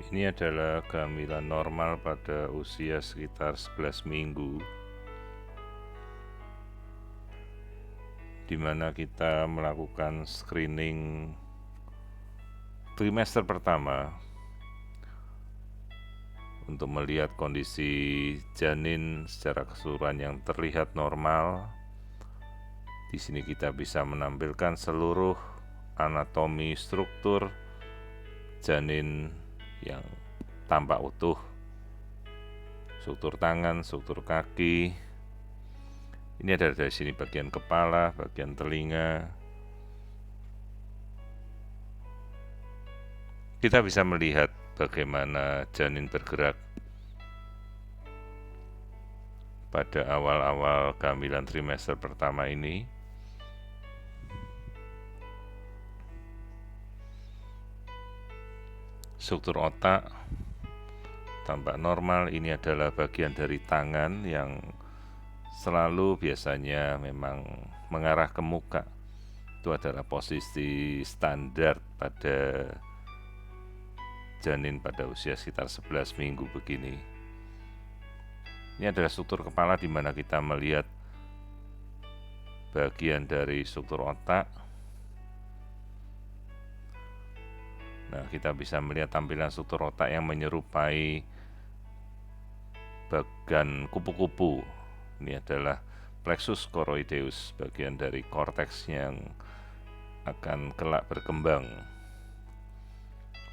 Ini adalah kehamilan normal pada usia sekitar 11 minggu, di mana kita melakukan screening trimester pertama untuk melihat kondisi janin secara keseluruhan yang terlihat normal. Di sini kita bisa menampilkan seluruh anatomi struktur janin yang tampak utuh, struktur tangan, struktur kaki. Ini ada dari sini bagian kepala, bagian telinga. Kita bisa melihat bagaimana janin bergerak pada awal-awal kehamilan trimester pertama ini. Struktur otak tampak normal. Ini adalah bagian dari tangan yang selalu biasanya memang mengarah ke muka. Itu adalah posisi standar pada janin pada usia sekitar 11 minggu begini. Ini adalah struktur kepala di mana kita melihat bagian dari struktur otak. Nah, kita bisa melihat tampilan struktur otak yang menyerupai bagian kupu-kupu. Ini adalah plexus choroideus, bagian dari korteks yang akan kelak berkembang,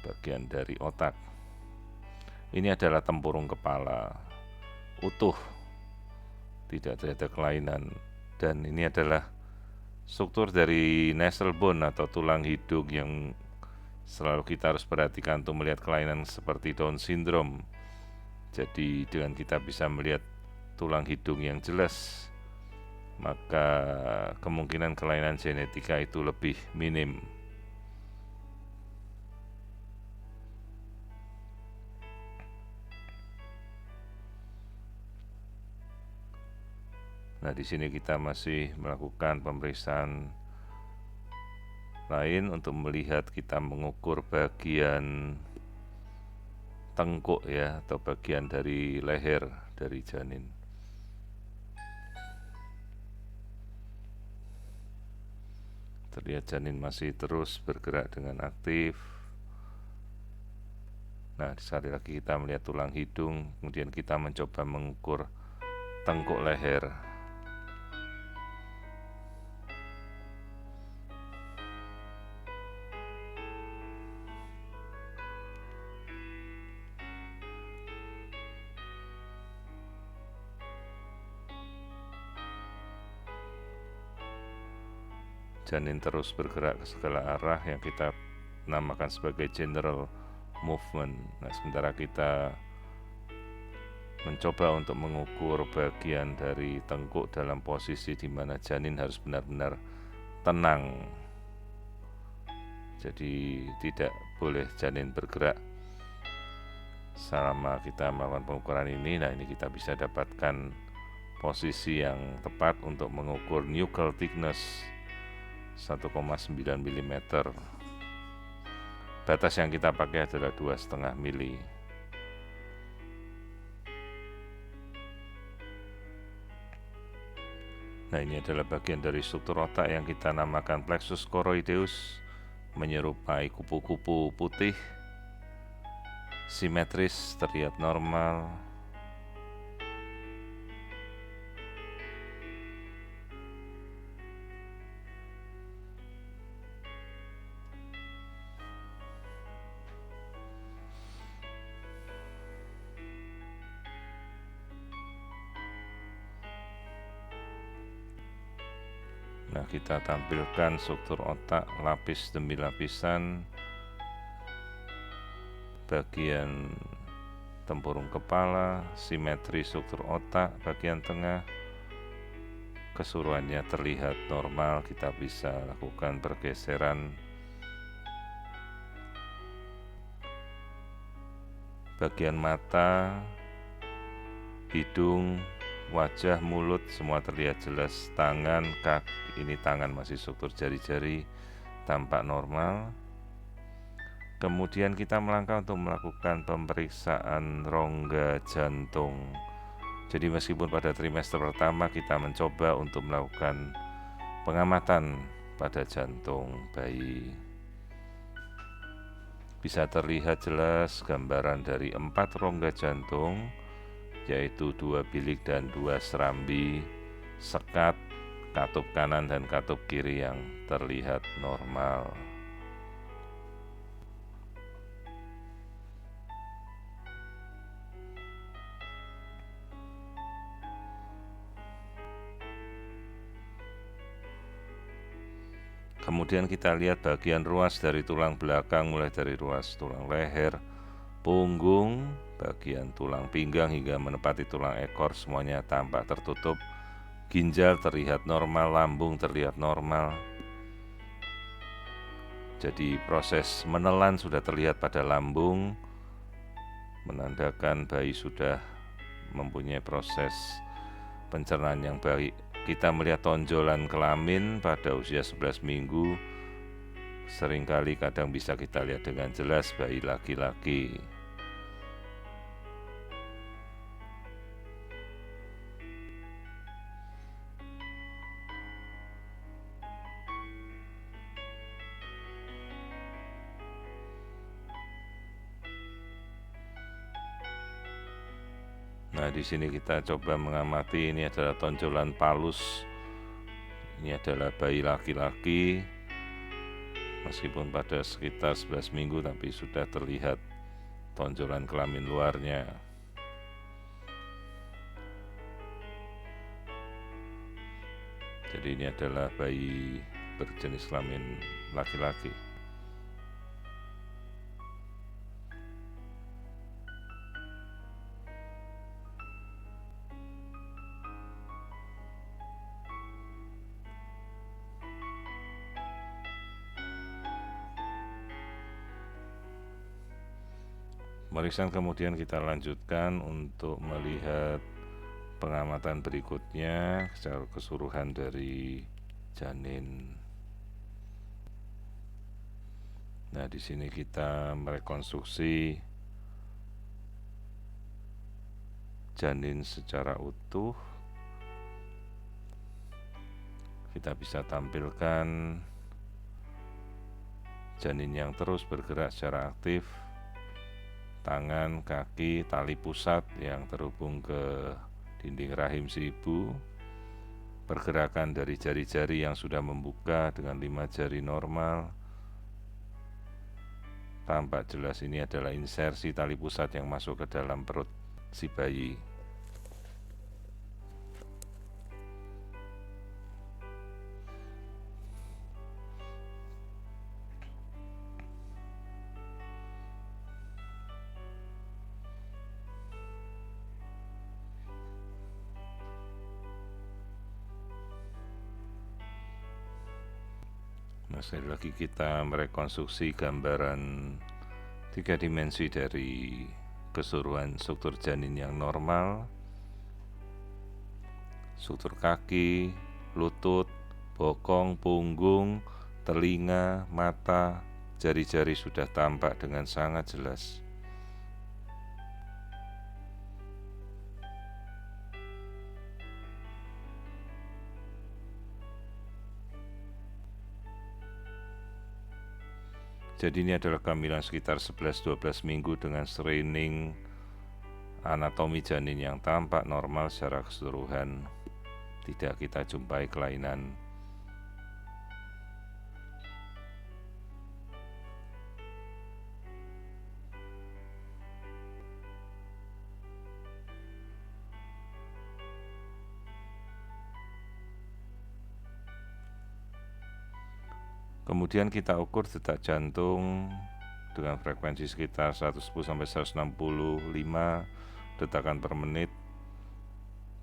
bagian dari otak. Ini adalah tempurung kepala, utuh, tidak ada kelainan. Dan ini adalah struktur dari nasal bone atau tulang hidung yang selalu kita harus perhatikan untuk melihat kelainan seperti Down syndrome. Jadi dengan kita bisa melihat tulang hidung yang jelas, maka kemungkinan kelainan genetika itu lebih minim. Nah, di sini kita masih melakukan pemeriksaan lain untuk melihat, kita mengukur bagian tengkuk ya, atau bagian dari leher dari janin. Terlihat janin masih terus bergerak dengan aktif. Nah, sekali lagi kita melihat tulang hidung, kemudian kita mencoba mengukur tengkuk leher. Janin terus bergerak ke segala arah yang kita namakan sebagai general movement. Nah, sementara kita mencoba untuk mengukur bagian dari tengkuk dalam posisi di mana janin harus benar-benar tenang. Jadi tidak boleh janin bergerak selama kita melakukan pengukuran ini. Nah, ini kita bisa dapatkan posisi yang tepat untuk mengukur nuchal thickness 1,9 mm. Batas yang kita pakai adalah 2,5 mm. Nah, ini adalah bagian dari struktur otak yang kita namakan plexus choroideus, menyerupai kupu-kupu putih, simetris, terlihat normal. Nah, kita tampilkan struktur otak lapis demi lapisan, bagian tempurung kepala, simetri struktur otak bagian tengah, keseluruhannya terlihat normal. Kita bisa lakukan pergeseran bagian mata, hidung, wajah, mulut, semua terlihat jelas. Tangan, kaki, ini tangan masih struktur jari-jari tampak normal. Kemudian kita melangkah untuk melakukan pemeriksaan rongga jantung. Jadi meskipun pada trimester pertama kita mencoba untuk melakukan pengamatan pada jantung bayi, bisa terlihat jelas gambaran dari 4 rongga jantung, yaitu 2 bilik dan 2 serambi, sekat, katup kanan dan katup kiri yang terlihat normal. Kemudian kita lihat bagian ruas dari tulang belakang, mulai dari ruas tulang leher, punggung, bagian tulang pinggang hingga menepati tulang ekor, semuanya tampak tertutup. Ginjal terlihat normal, lambung terlihat normal. Jadi proses menelan sudah terlihat pada lambung, menandakan bayi sudah mempunyai proses pencernaan yang baik. Kita melihat tonjolan kelamin pada usia 11 minggu, seringkali kadang bisa kita lihat dengan jelas bayi laki-laki. Nah, di sini kita coba mengamati, ini adalah tonjolan palus. Ini adalah bayi laki-laki. Meskipun pada sekitar 11 minggu tapi sudah terlihat tonjolan kelamin luarnya. Jadi ini adalah bayi berjenis kelamin laki-laki. Pemeriksaan kemudian kita lanjutkan untuk melihat pengamatan berikutnya secara keseluruhan dari janin. Nah, di sini kita merekonstruksi janin secara utuh. Kita bisa tampilkan janin yang terus bergerak secara aktif, tangan, kaki, tali pusat yang terhubung ke dinding rahim si ibu, pergerakan dari jari-jari yang sudah membuka dengan 5 jari normal. Tampak jelas ini adalah insersi tali pusat yang masuk ke dalam perut si bayi. Nah, sekali lagi kita merekonstruksi gambaran 3 dimensi dari keseluruhan struktur janin yang normal, struktur kaki, lutut, bokong, punggung, telinga, mata, jari-jari sudah tampak dengan sangat jelas. Jadi ini adalah kehamilan sekitar 11-12 minggu dengan screening anatomi janin yang tampak normal secara keseluruhan. Tidak kita jumpai kelainan. Kemudian kita ukur detak jantung dengan frekuensi sekitar 110-165 detakan per menit.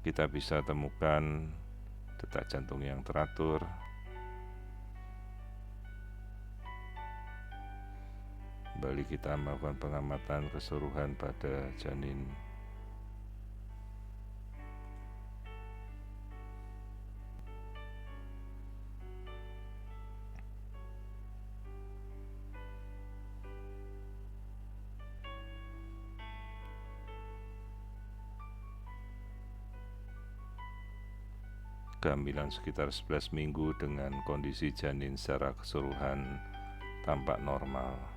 Kita bisa temukan detak jantung yang teratur. Kembali kita melakukan pengamatan keseluruhan pada janin. kehamilan sekitar 11 minggu dengan kondisi janin secara keseluruhan tampak normal.